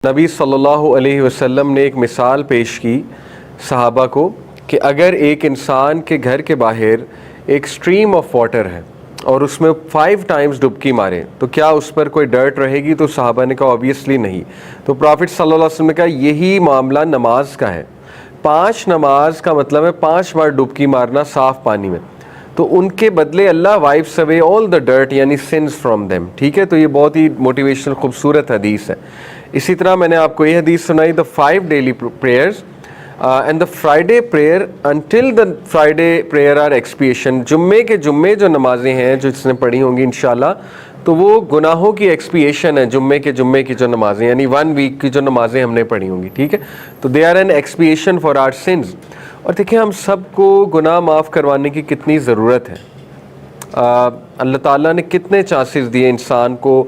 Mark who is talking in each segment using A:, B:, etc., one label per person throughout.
A: نبی صلی اللہ علیہ وسلم نے ایک مثال پیش کی صحابہ کو کہ اگر ایک انسان کے گھر کے باہر ایک سٹریم آف واٹر ہے اور اس میں 5 ٹائمز ڈبکی مارے تو کیا اس پر کوئی ڈرٹ رہے گی؟ تو صحابہ نے کہا آبویسلی نہیں. تو پرافٹ صلی اللہ علیہ وسلم نے کہا یہی معاملہ نماز کا ہے. 5 نماز کا مطلب ہے 5 بار ڈبکی مارنا صاف پانی میں، تو ان کے بدلے اللہ وائپس اوے آل دا ڈرٹ یعنی سنز فرام دیم. ٹھیک ہے، تو یہ بہت ہی موٹیویشنل خوبصورت حدیث ہے. اسی طرح میں نے آپ کو یہ حدیث سنائی the 5 daily prayers and the Friday prayer until the Friday prayer are expiation. جمعے کے جمعے جو نمازیں ہیں جو جس نے پڑھی ہوں گی انشاءاللہ، تو وہ گناہوں کی ایکسپیشن ہے. جمعے کے جمعے کی جو نمازیں یعنی 1 ویک کی جو نمازیں ہم نے پڑھی ہوں گی، ٹھیک ہے، تو they are an expiation for our sins. اور دیکھیں ہم سب کو گناہ معاف کروانے کی کتنی ضرورت ہے. اللہ تعالیٰ نے کتنے چانسز دیے انسان کو.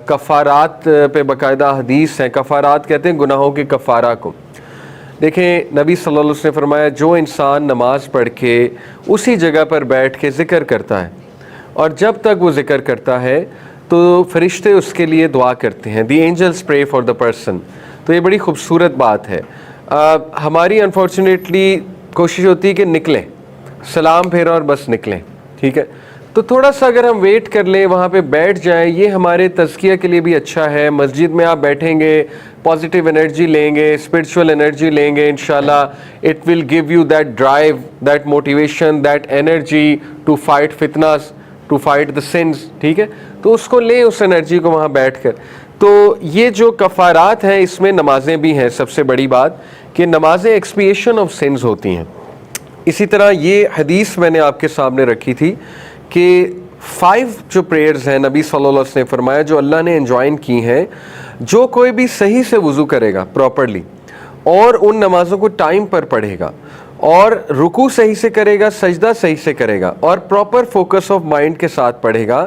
A: کفارات پہ باقاعدہ حدیث ہیں، کفارات کہتے ہیں گناہوں کے کفارہ کو. دیکھیں نبی صلی اللہ علیہ وسلم نے فرمایا جو انسان نماز پڑھ کے اسی جگہ پر بیٹھ کے ذکر کرتا ہے اور جب تک وہ ذکر کرتا ہے تو فرشتے اس کے لیے دعا کرتے ہیں. The angels pray for the person. تو یہ بڑی خوبصورت بات ہے. ہماری انفارچونیٹلی کوشش ہوتی ہے کہ نکلیں، سلام پھیرا اور بس نکلیں، ٹھیک ہے. تو تھوڑا سا اگر ہم ویٹ کر لیں، وہاں پہ بیٹھ جائیں، یہ ہمارے تزکیہ کے لیے بھی اچھا ہے. مسجد میں آپ بیٹھیں گے، پازیٹیو انرجی لیں گے، اسپرچول انرجی لیں گے انشاءاللہ. It will give you that drive, that motivation, that energy to fight فتناس، ٹو فائٹ دا سنز. ٹھیک ہے، تو اس کو لیں، اس انرجی کو وہاں بیٹھ کر. تو یہ جو کفارات ہیں اس میں نمازیں بھی ہیں. سب سے بڑی بات کہ نمازیں ایکسپیشن آف سنز ہوتی ہیں. اسی طرح یہ حدیث میں نے آپ کے سامنے رکھی تھی کہ 5 جو پریئرز ہیں نبی صلی اللہ علیہ وسلم نے فرمایا جو اللہ نے انجوائن کی ہیں، جو کوئی بھی صحیح سے وضو کرے گا پراپرلی اور ان نمازوں کو ٹائم پر پڑھے گا اور رکوع صحیح سے کرے گا، سجدہ صحیح سے کرے گا اور پراپر فوکس آف مائنڈ کے ساتھ پڑھے گا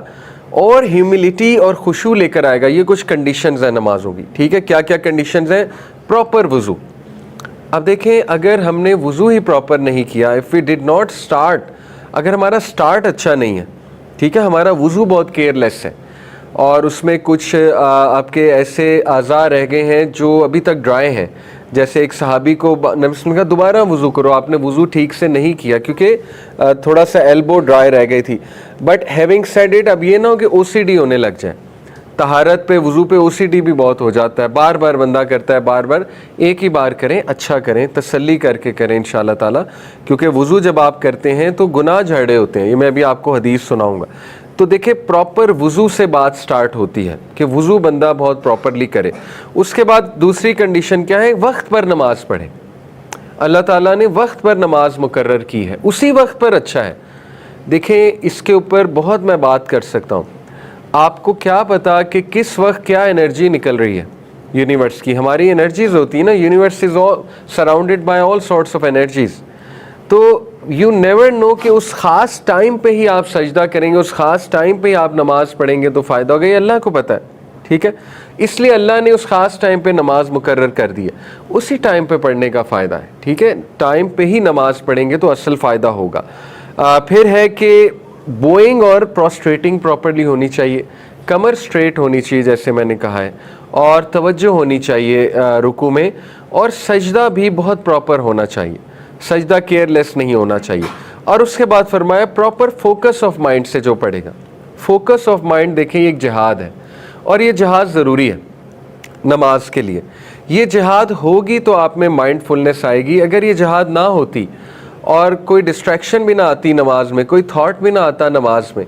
A: اور ہیوملٹی اور خشوع لے کر آئے گا. یہ کچھ کنڈیشنز ہیں نمازوں کی. ٹھیک ہے، کیا کیا کنڈیشنز ہیں؟ پراپر وضو. اب دیکھیں اگر ہم نے وضو ہی پراپر نہیں کیا، if we did not start, اگر ہمارا سٹارٹ اچھا نہیں ہے، ٹھیک ہے، ہمارا وضو بہت کیئر لیس ہے اور اس میں کچھ آپ کے ایسے اعضاء رہ گئے ہیں جو ابھی تک ڈرائی ہیں. جیسے ایک صحابی کو نبی صلی اللہ علیہ وسلم نے کہا دوبارہ وضو کرو، آپ نے وضو ٹھیک سے نہیں کیا کیونکہ تھوڑا سا ایلبو ڈرائی رہ گئی تھی. بٹ ہیونگ سیڈ اٹ، اب یہ نہ ہو کہ او سی ڈی ہونے لگ جائے. طہارت پہ وضو پہ او سی ڈی بھی بہت ہو جاتا ہے، بار بار بندہ کرتا ہے، بار بار. ایک ہی بار کریں، اچھا کریں، تسلی کر کے کریں انشاءاللہ تعالیٰ. کیونکہ وضو جب آپ کرتے ہیں تو گناہ جھڑے ہوتے ہیں. یہ میں بھی آپ کو حدیث سناؤں گا. تو دیکھیں پراپر وضو سے بات سٹارٹ ہوتی ہے کہ وضو بندہ بہت پراپرلی کرے. اس کے بعد دوسری کنڈیشن کیا ہے؟ وقت پر نماز پڑھے. اللہ تعالیٰ نے وقت پر نماز مقرر کی ہے، اسی وقت پر اچھا ہے. دیکھیں اس کے اوپر بہت میں بات کر سکتا ہوں. آپ کو کیا پتا کہ کس وقت کیا انرجی نکل رہی ہے یونیورس کی؟ ہماری انرجیز ہوتی ہیں نا، universe is surrounded by all sorts of energies. تو یو نیور نو کہ اس خاص ٹائم پہ ہی آپ سجدہ کریں گے، اس خاص ٹائم پہ ہی آپ نماز پڑھیں گے تو فائدہ ہوگا. یہ اللہ کو پتہ ہے، ٹھیک ہے. اس لیے اللہ نے اس خاص ٹائم پہ نماز مقرر کر دی ہے، اسی ٹائم پہ پڑھنے کا فائدہ ہے. ٹھیک ہے، ٹائم پہ ہی نماز پڑھیں گے تو اصل فائدہ ہوگا. پھر ہے کہ بوئنگ اور پروسٹریٹنگ پراپرلی ہونی چاہیے، کمر سٹریٹ ہونی چاہیے جیسے میں نے کہا ہے، اور توجہ ہونی چاہیے رکوع میں، اور سجدہ بھی بہت پراپر ہونا چاہیے، سجدہ کیئر لیس نہیں ہونا چاہیے. اور اس کے بعد فرمایا پراپر فوکس آف مائنڈ سے جو پڑھے گا. فوکس آف مائنڈ دیکھیں یہ ایک جہاد ہے اور یہ جہاد ضروری ہے نماز کے لیے. یہ جہاد ہوگی تو آپ میں مائنڈ فلنس آئے گی. اگر یہ جہاد نہ ہوتی اور کوئی ڈسٹریکشن بھی نہ آتی نماز میں، کوئی تھاٹ بھی نہ آتا نماز میں،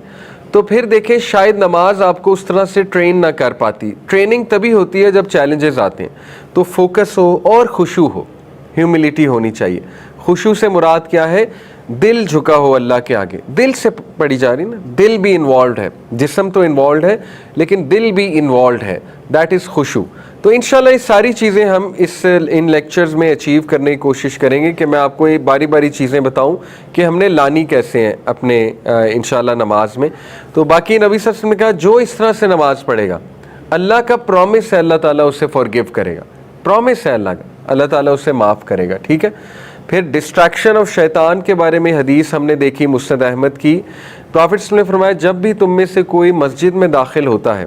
A: تو پھر دیکھیں شاید نماز آپ کو اس طرح سے ٹرین نہ کر پاتی. ٹریننگ تبھی ہوتی ہے جب چیلنجز آتے ہیں. تو فوکس ہو اور خشوع ہو، ہیوملٹی ہونی چاہیے. خشوع سے مراد کیا ہے؟ دل جھکا ہو اللہ کے آگے. دل سے پڑھی جا رہی نا، دل بھی انوالوڈ ہے، جسم تو انوالوڈ ہے لیکن دل بھی انوالوڈ ہے. دیٹ از خشوع. تو انشاءاللہ یہ ساری چیزیں ہم ان لیکچرز میں اچیو کرنے کی کوشش کریں گے کہ میں آپ کو یہ باری باری چیزیں بتاؤں کہ ہم نے لانی کیسے ہیں اپنے انشاءاللہ نماز میں. تو باقی نبی صلی اللہ علیہ وسلم نے کہا جو اس طرح سے نماز پڑھے گا، اللہ کا پرومس ہے اللہ تعالیٰ اسے فارگیو کرے گا. پرومس ہے اللہ کا، اللہ تعالیٰ اسے معاف کرے گا. ٹھیک ہے. پھر ڈسٹریکشن آف شیطان کے بارے میں حدیث ہم نے دیکھی مسند احمد کی. پرافٹ صلی اللہ علیہ وسلم نے فرمایا جب بھی تم میں سے کوئی مسجد میں داخل ہوتا ہے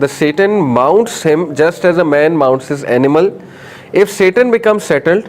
A: The Satan mounts him just as a man mounts his animal. If Satan becomes settled,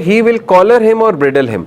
A: he will collar him or bridle him.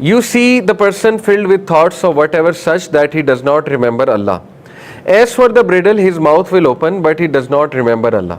A: You see the person filled with thoughts of whatever such that he does not remember Allah. As for the bridle, his mouth will open but he does not remember Allah.